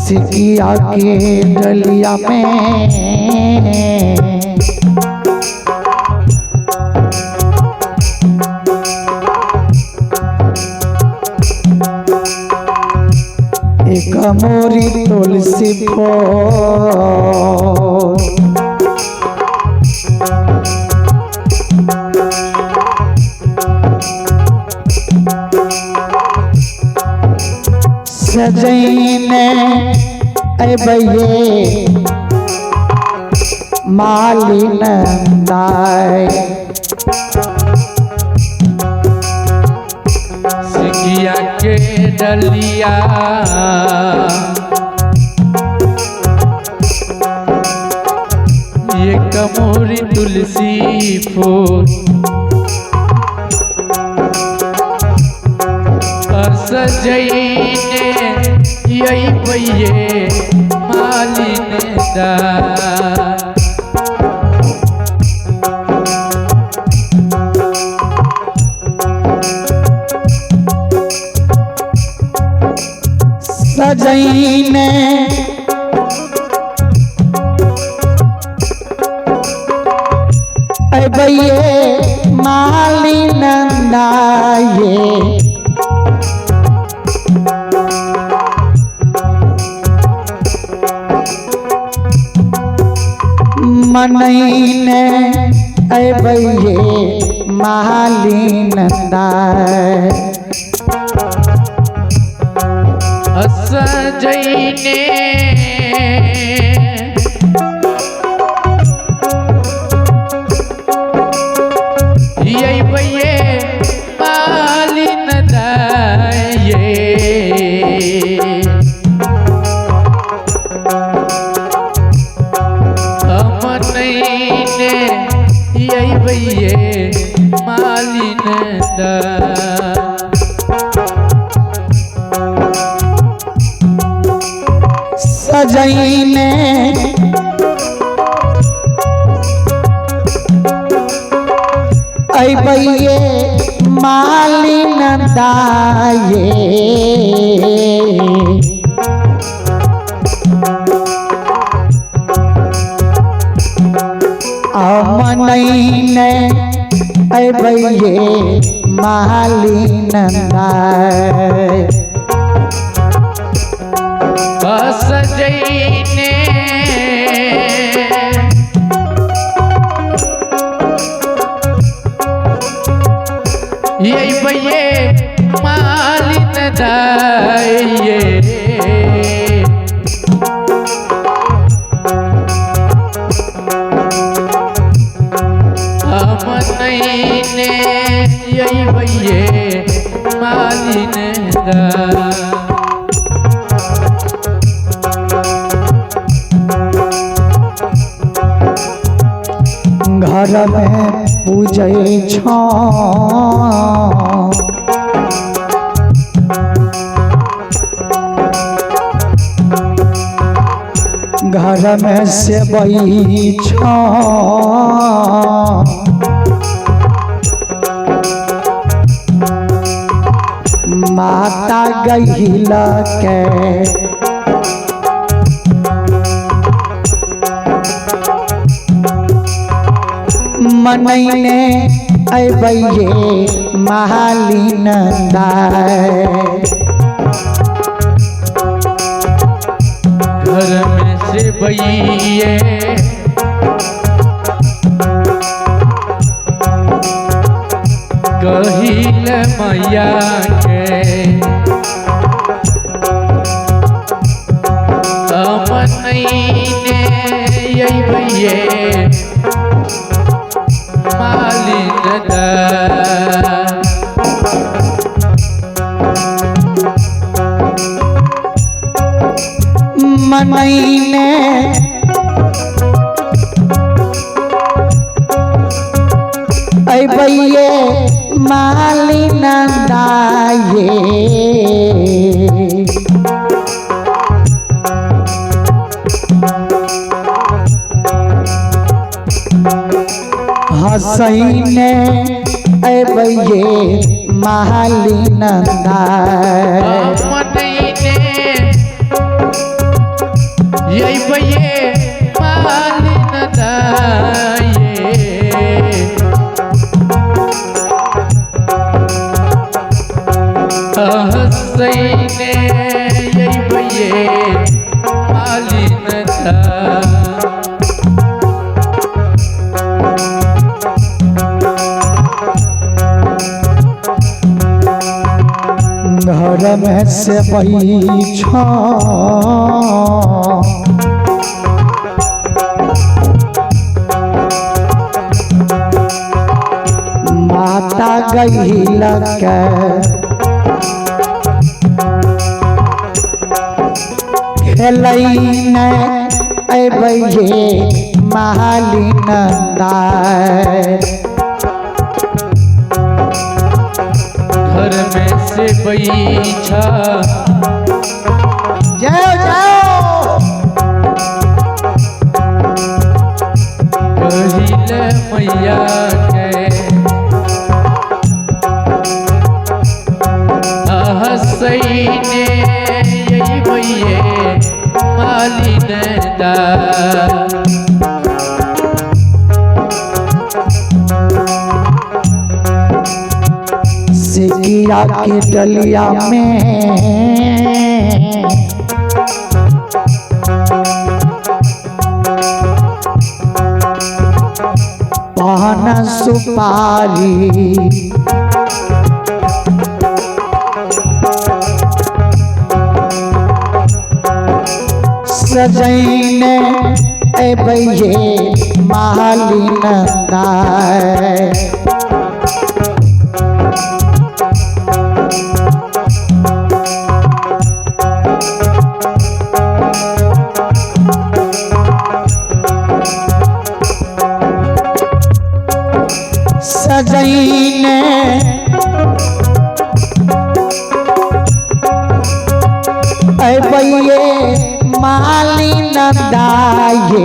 सिकिया के डलिया में एक मोरी तुलसी फूल सजैने अबैये मालिन दाय सिकिया के डलिया ये कमोरी तुलसी फूल सजैने यही भैये मालिन दा सजैने अबैये मालिन दाये मनैने अबैये मालिन दाय सजैने यही भैये मालिन दाये हमनैने यही भैये मालिन दा सजैने अबैये मालिन दाये मनैने अबैये मालिन दाय सजैने यही भैये मालिन दाये हमनैने यही भैये मालिन दा घर में पूजै छौ घर में सेवई छौ माता गहिला के मनैने अबैये मालिन दाय घर में से भैये कहिल मैया के हमनैने यही भैये मालिन दा मनैने अबैये मालिन दाये हसैने अबैये मालिन दाय मनैने यही भैये मालिन दाये हसैने यही भैये मालिन दाय घर में से बैठ माता गईल के खेलैन अबैये मालिन दाय घर में से बैठा जाओ जाओ कहिल मैया के हसैने यही भैये मालिन दाय सिकिया की डलिया में पान सुपारी सजैने अबैये मालिन दाय सजैने अबैये मालिन दाये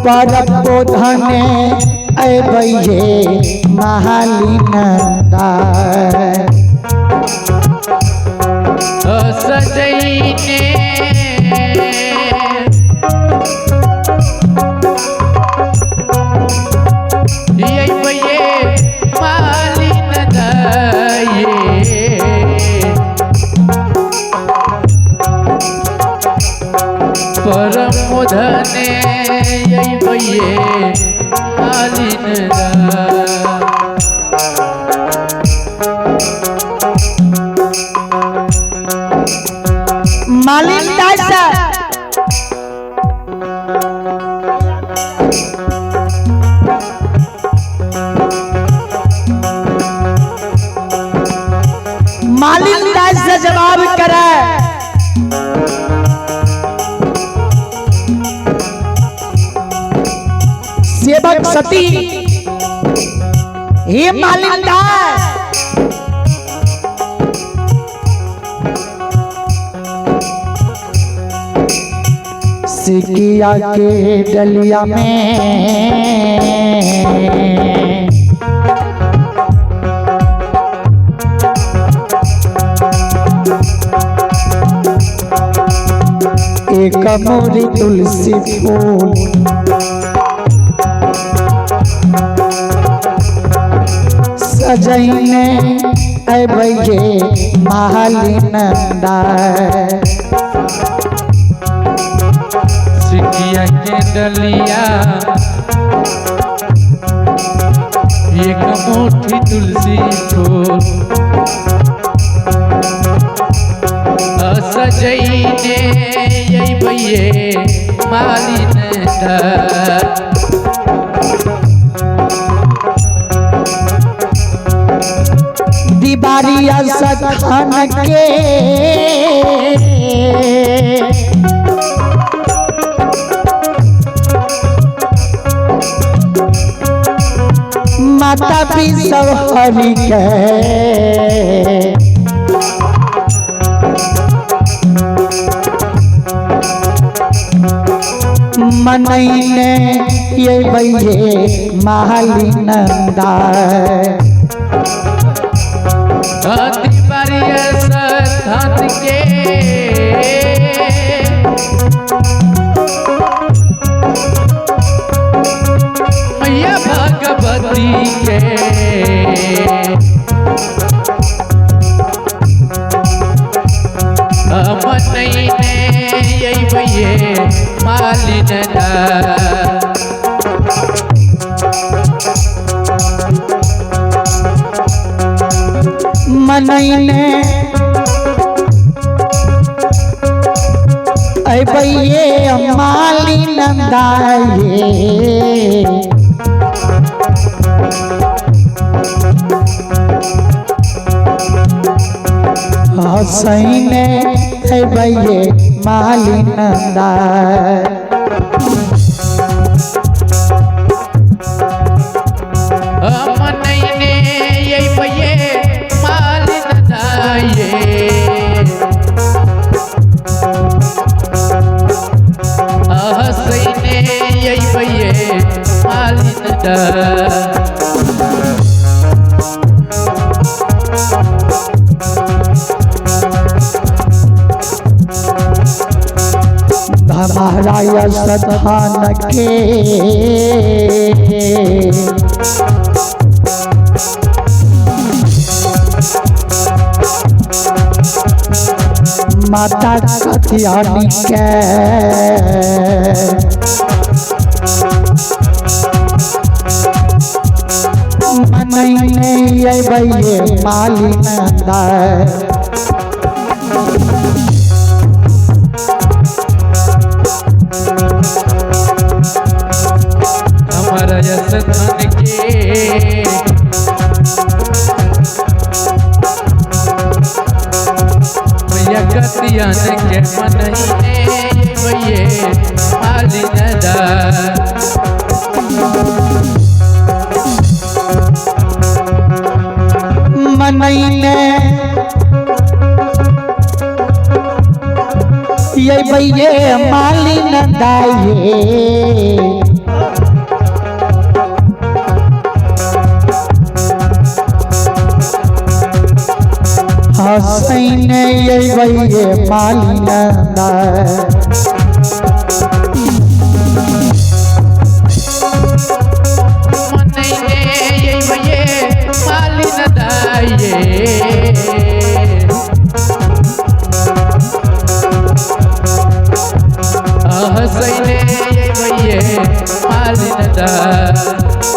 परपोधने अबैये मालिन दाय सजैने यही भैये मालिन दाये परमोधने यही भैये मालिन दाय मालिन दाय सर मालिन दाय से जवाब करे सेवक सती हे मालिन दाय सिकिया के डलिया में एक मोरी तुलसी फूल सजैने अबैये मालिन दाय सिकिया के डलिया एक मुट्ठी तुलसी फूल सजैने यही भैये मालिन दाय दिवारिया सखान के माता भी सब हरि के मनैने ये भैये माली नंदा बारी धन के मैया भगवती के मनैने यही भैये माली नंदा मनैने ऐ भैये माली नंदाये हसैने ऐ भैये माली नंदा मनैने यही भैये माली नंदाये हसैने यही भैये माली नंदा हमारा सधान के माता कथियानी के मनैने ये भैये माली नंदा हमारा धन के मैया कतियान के मनैने भैये माली नंदा मनैने ये भैये माली नंदाये हसैने ये भैये माली नंदा मनैने यही भैये माली नंदाये हसैने यही भैये माली नंदा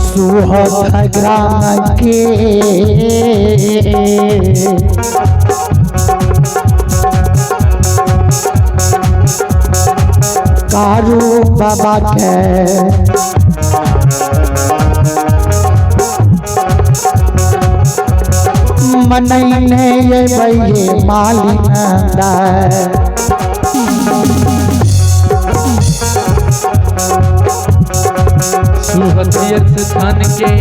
सुहत ग्राम के कारू बाबा के मनैने ये भैये माली नंदा सुहतियत धन के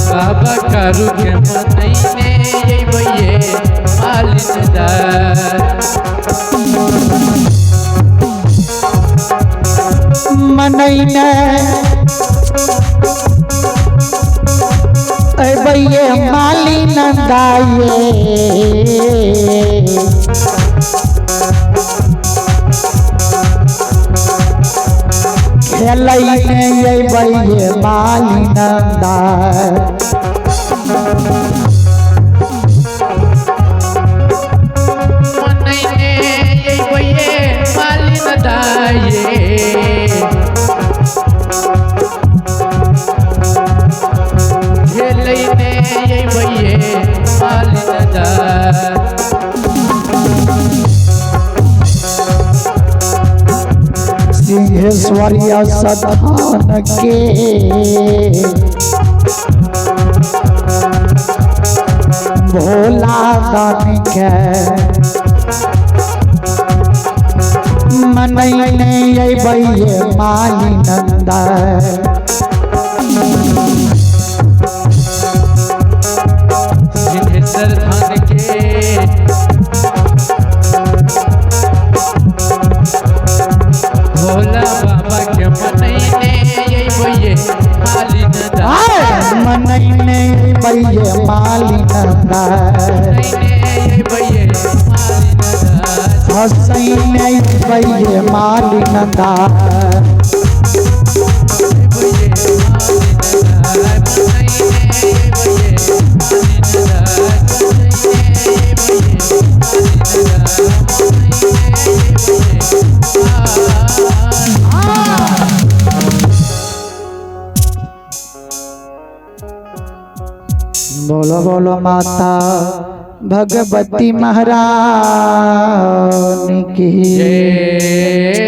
बाबा कारू के मनैने यही भैये माली नंदा मनैने ऐ भैये माली नंदाये खेलैने ये भैये माली नंदा मनैने यही भैये माली नंदाये खेलैने यही भैये माली नंदा सिंहेश्वरिया सधान के भोला दान के मनैने ये भैये माली नंदा धन के भोला बाबा के मनैने ये भैये मालिन दास मनैने भैये मालिन दास ये भैये मालिन दास हसैने भैये मालिन दास बोलो बोलो माता भगवती महारानी की जय।